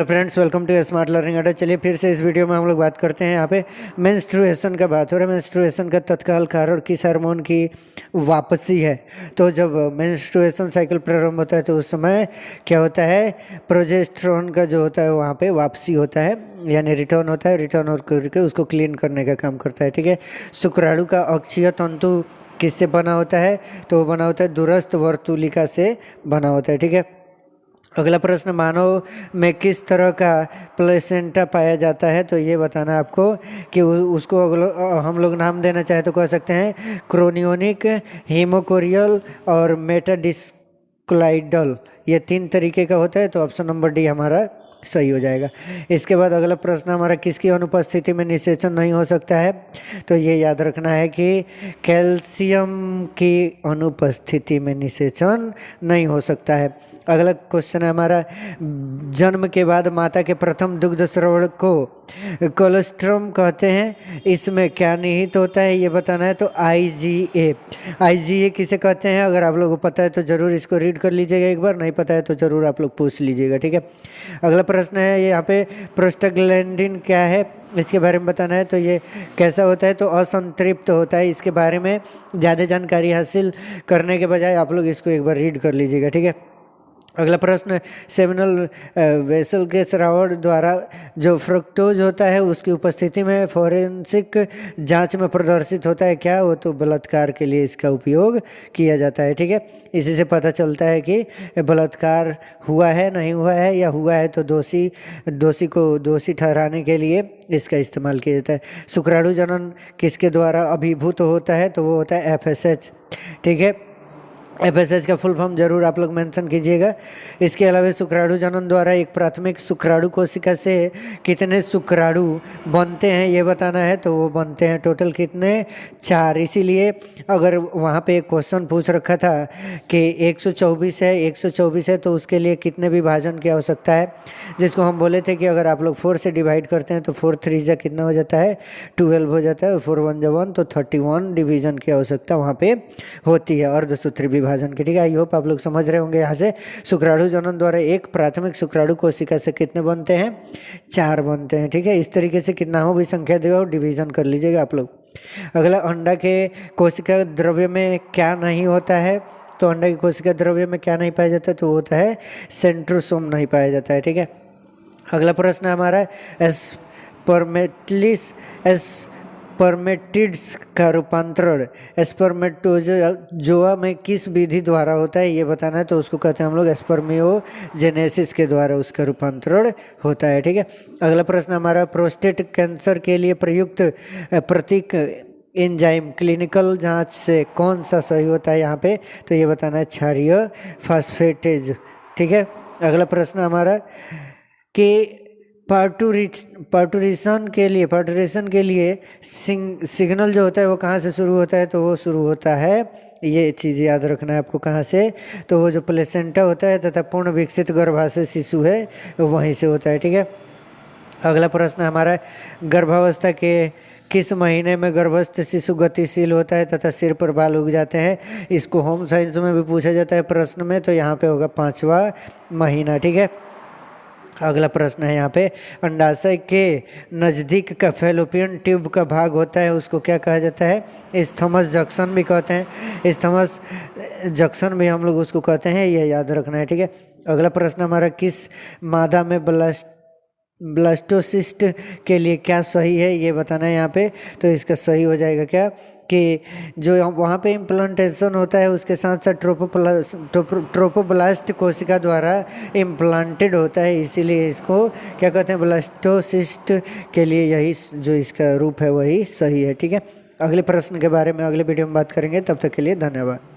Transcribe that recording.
तो friends, welcome to Smart Learning Adda. चलिए फिर से इस वीडियो में हम लोग बात करते हैं। यहाँ पे मेंस्ट्रुएशन का बात हो रहा है। मेंस्ट्रुएशन का तत्काल कारण किस हार्मोन की वापसी है। तो जब मेंस्ट्रुएशन साइकिल प्रारंभ होता है तो उस समय क्या होता है, प्रोजेस्टेरोन का जो होता है वहाँ पे वापसी होता है, यानी रिटर्न होता है। रिटर्न और करके उसको क्लीन करने का काम करता है। ठीक है। शुक्राणु का अक्षीय तंतु किससे बना होता है, तो वो बना होता है दूरस्थ वर्तुलिका से बना होता है। ठीक है। अगला प्रश्न, मानव में किस तरह का प्लेसेंटा पाया जाता है, तो ये बताना आपको कि उसको हम लोग नाम देना चाहे तो कह सकते हैं क्रोनियोनिक, हीमोकोरियल और मेटाडिस्क्लाइडल। ये 3 तरीके का होता है। तो ऑप्शन नंबर डी हमारा सही हो जाएगा। इसके बाद अगला प्रश्न हमारा, किसकी अनुपस्थिति में निषेचन नहीं हो सकता है, तो ये याद रखना है कि कैल्शियम की अनुपस्थिति में निषेचन नहीं हो सकता है। अगला क्वेश्चन है हमारा, जन्म के बाद माता के प्रथम दुग्ध स्रवण को कोलोस्ट्रम कहते हैं। इसमें क्या निहित होता है ये बताना है। तो आईजीए किसे कहते हैं, अगर आप लोगों को पता है तो ज़रूर इसको रीड कर लीजिएगा एक बार, नहीं पता है तो ज़रूर आप लोग पूछ लीजिएगा। ठीक है। अगला प्रश्न है यहाँ पे, प्रोस्टाग्लैंडिन क्या है, इसके बारे में बताना है। तो ये कैसा होता है, तो असंतृप्त होता है। इसके बारे में ज़्यादा जानकारी हासिल करने के बजाय आप लोग इसको एक बार रीड कर लीजिएगा। ठीक है। अगला प्रश्न, सेमिनल वेसल के स्राव द्वारा जो फ्रक्टोज होता है उसकी उपस्थिति में फोरेंसिक जांच में प्रदर्शित होता है क्या, वो तो बलात्कार के लिए इसका उपयोग किया जाता है। ठीक है। इसी से पता चलता है कि बलात्कार हुआ है नहीं हुआ है, या हुआ है तो दोषी को दोषी ठहराने के लिए इसका इस्तेमाल किया जाता है। शुक्राणु जनन किसके द्वारा अभिभूत होता है, तो वो होता है एफएसएच। ठीक है। एफएसएच का फुल फॉर्म जरूर आप लोग मेंशन कीजिएगा। इसके अलावा शुक्राणु जनन द्वारा एक प्राथमिक शुक्राणु कोशिका से कितने शुक्राणु बनते हैं ये बताना है। तो वो बनते हैं टोटल कितने, 4। इसीलिए अगर वहाँ पे एक क्वेश्चन पूछ रखा था कि 124 है तो उसके लिए कितने विभाजन की आवश्यकता है, जिसको हम बोले थे कि अगर आप लोग 4 से डिवाइड करते हैं तो 4 3 जा कितना हो जाता है, 12 हो जाता है, और 4 1 जा 1, तो 31 डिवीजन की आवश्यकता वहाँ पे होती है अर्धसूत्री विभाजन की। ठीक है। आई होप आप लोग समझ रहे होंगे। यहाँ से शुक्राणु जनन द्वारा एक प्राथमिक शुक्राणु कोशिका से कितने बनते हैं, 4 बनते हैं। ठीक है। इस तरीके से कितना हो भी संख्या देगा डिवीजन कर लीजिएगा आप लोग। अगला, अंडा के कोशिका द्रव्य में क्या नहीं होता है, तो अंडा की कोशिका द्रव्य में क्या नहीं पाया जाता, तो होता है सेंट्रोसोम नहीं पाया जाता है। ठीक है। अगला प्रश्न हमारा, स्पर्मेटिड्स का रूपांतरण स्पर्मेटोजोआ में किस विधि द्वारा होता है ये बताना है। तो उसको कहते हैं हम लोग स्पर्मियोजेनेसिस के द्वारा उसका रूपांतरण होता है। ठीक है। अगला प्रश्न हमारा, प्रोस्टेट कैंसर के लिए प्रयुक्त प्रतीक एंजाइम क्लिनिकल जांच से कौन सा सही होता है यहाँ पे, तो ये बताना है क्षारीय फास्फेटेज। ठीक है। अगला प्रश्न हमारा कि पार्टुरेशन के लिए सिग्नल जो होता है वो कहाँ से शुरू होता है, तो वो शुरू होता है, ये चीज़ याद रखना है आपको, कहाँ से, तो वो जो प्लेसेंटा होता है तथा पूर्ण विकसित गर्भाशय शिशु है वहीं से होता है। ठीक है। अगला प्रश्न हमारा, गर्भावस्था के किस महीने में गर्भस्थ शिशु गतिशील होता है तथा सिर पर बाल उग जाते हैं। इसको होम साइंस में भी पूछा जाता है प्रश्न में, तो यहाँ पे होगा 5वां महीना। ठीक है। अगला प्रश्न है यहाँ पे, अंडाशय के नज़दीक का फैलोपियन ट्यूब का भाग होता है उसको क्या कहा जाता है, इस्थमस जंक्शन भी कहते हैं। इस्थमस जंक्शन भी हम लोग उसको कहते हैं, ये याद रखना है। ठीक है। अगला प्रश्न हमारा, किस मादा में ब्लास्टोसिस्ट के लिए क्या सही है ये बताना है यहाँ पे। तो इसका सही हो जाएगा क्या, कि जो वहाँ पे इम्प्लांटेशन होता है उसके साथ साथ ट्रोपोब्लास्ट कोशिका द्वारा इम्प्लांटेड होता है, इसीलिए इसको क्या कहते हैं, ब्लास्टोसिस्ट के लिए यही जो इसका रूप है वही सही है। ठीक है। अगले प्रश्न के बारे में अगले वीडियो में बात करेंगे। तब तक के लिए धन्यवाद।